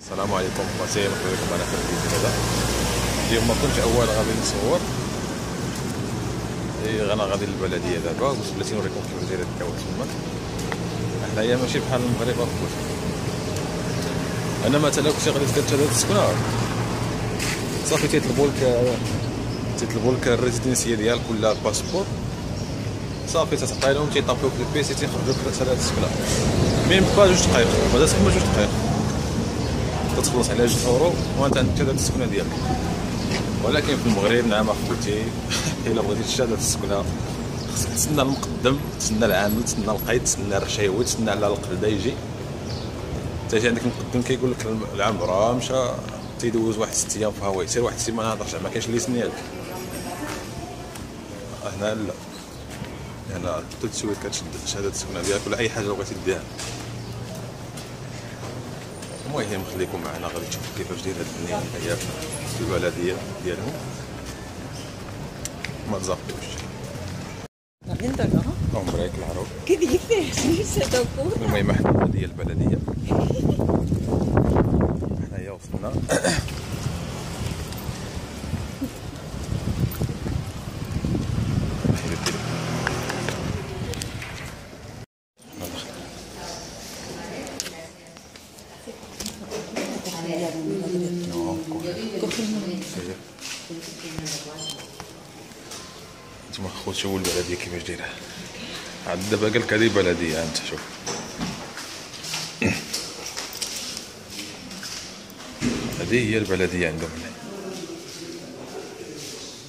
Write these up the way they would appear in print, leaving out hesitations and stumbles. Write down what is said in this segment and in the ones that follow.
السلام عليكم خواتي، نقول لكم انا في الفيديو هذا. اليوم ما كنتش اول غادي نصور، انا غادي للبلديه دابا بلاتي نوريكم كيف دايره الجو تما. حنايا ماشي بحال المغرب اخويا. انا مثلا كنت غادي تكتب هاد السكنه صافي تيطلبوا لك الريزيدنسيه ديالك ولا الباسبور، صافي تعطي لهم تيطابلوك البيسي تيخرجوا لك رساله السكنه. ميم با 2 دقائق بعدا تخدم 2 دقائق تتخلص على 2 اورو وانت عندك هاد السكنه ديالك. ولكن في المغرب نعم اخوتي الا بغيتي تشاد هاد السكنه خصك تسنى المقدم، تسنى العامل، تسنى القيد، تسنى الرشاوي، تسنى على القبضه يجي. تجي عندك المقدم كيقول لك العام راه مشى، تيدوز واحد 6 ايام في هواي، سير واحد السيمانه ترجع، ما كاينش اللي يسنيك. هنا لا، هنا تتسويت كتشد شهاده السكنه ديالك ولا اي حاجه بغيتي ديها. المهم خليكم معنا غادي تشوفوا كيفاش داير هاد الدنيا هنايا في البلديه ديالهم، ما تزاقوش. عمرك العروق المهم حنا هادي هي البلديه، حنايا وصلنا. انتما خوت شوفوا البلديه كيفاش دايره. عاد دابا قالك هذه بلديه، انت شوف هذه هي البلديه عندهم هنا.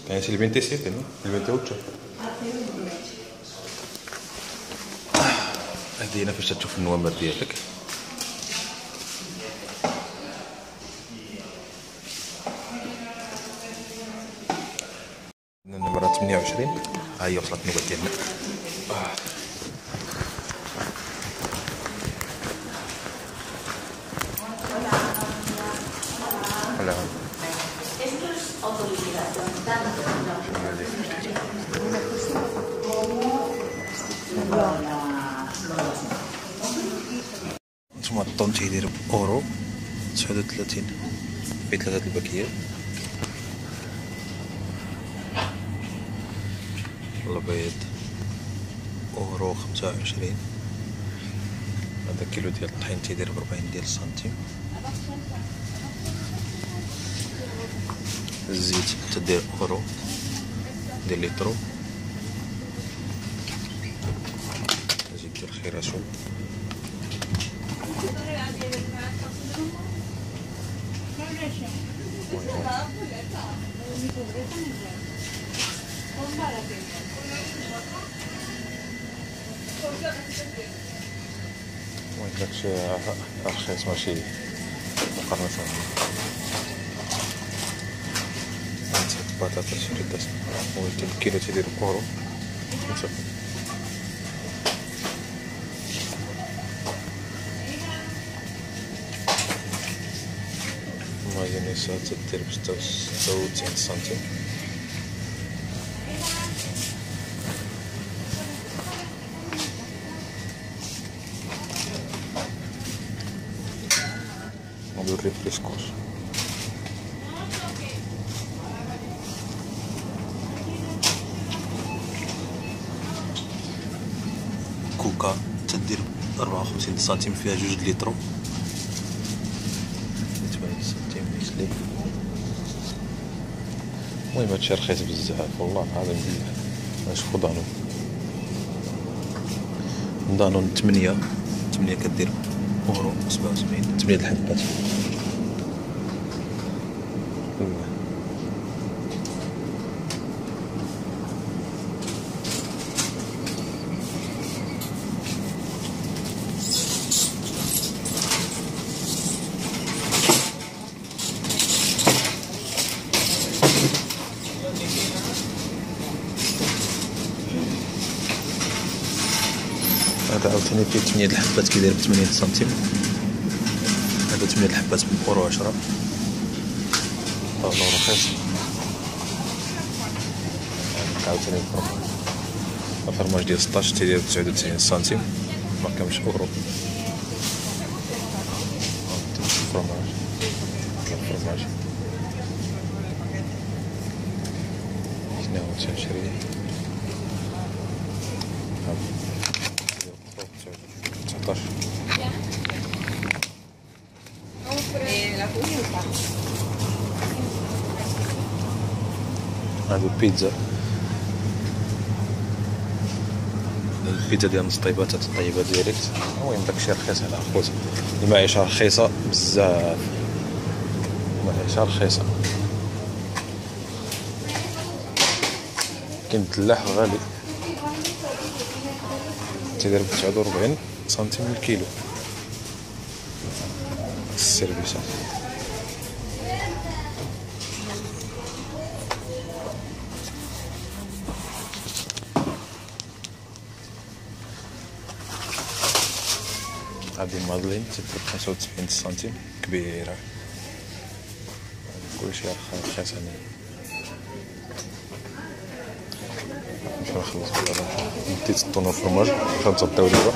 كاين شي 27 no? 28. هذه هنا فاش تشوف النوامر ديالك. النمرة 28 ها هي وصلت النوبة ديالنا. نتوما الطون تيدير اورو 39 في 3 الباكيات. البيض اورو 25. هذا كيلو ديال الطحين تيدير ب40 ديال السنتيم. الزيت تدير اورو ديال لترو. زيت ديال خيراشو. داكشي رخيص ماشي مقارنة البطاطا شريتها الكيلو تيدير اورو 5. المايونيز تدير ب 96 سنتيم. ندير ريفريسكوس. كوكا تدير 54 سنتيم، فيها 2 لتر 80 سنتيم نيسلي. المهم هادشي رخيص بزاف والله العظيم بزاف. نشوفو دانون 8 كدير اورو 77، 8 الحبات. هذا عاوتاني فيه 8 الحبات كيداير ب 80 سنتيم. هذا 8 الحبات بأورو 10. والله رخيص. عاوتاني الفرماج ديال 16 تيداير ب 99 سنتيم، ما كاملش اورو. الفرماج الفرماج. شنو هو تنشري 19. هادو بيتزا، البيتزا ديال المسطيبات تطيبها ديريكت. المهم داكشي رخيص على خوت، المعيشة رخيصة بزاف، المعيشة رخيصة. كاين الدلاح غالي، تيدير ب 49 سنتيم الكيلو السيرفيسات. هادي مادلين تدير 95 سنتيم كبيرة. كلشي رخيص هنا. نمشيو نخلص دابا، ديت الطون الفرماج كنتغداو دابا.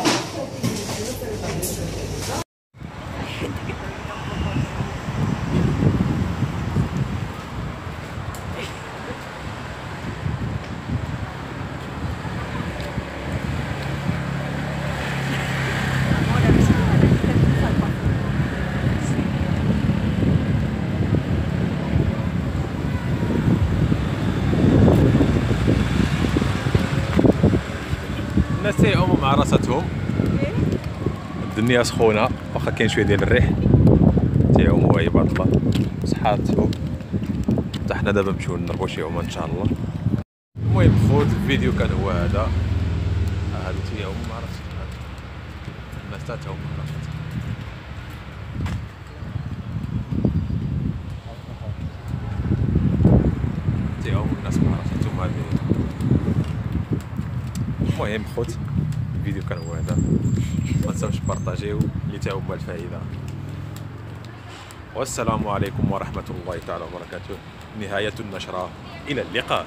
الناس تيعوموا مع راساتهم، الدنيا سخونه واخا كاين شويه ديال الريح، تيعوموا عباد الله صحاتهم. حتى حنا دابا نمشيو نضربوا شي عومه ان شاء الله. المهم خوت الفيديو كان هو هذا، هادو تيعوموا مع راساتهم، الناس تعوم مع راساتهم. تيعوموا الناس مع راساتهم هادي. المهم خوت الفيديو كان هو هذا، ما تنساوش بارطاجيو اللي تعوم الفائده. والسلام عليكم ورحمه الله تعالى وبركاته. نهايه النشره، الى اللقاء.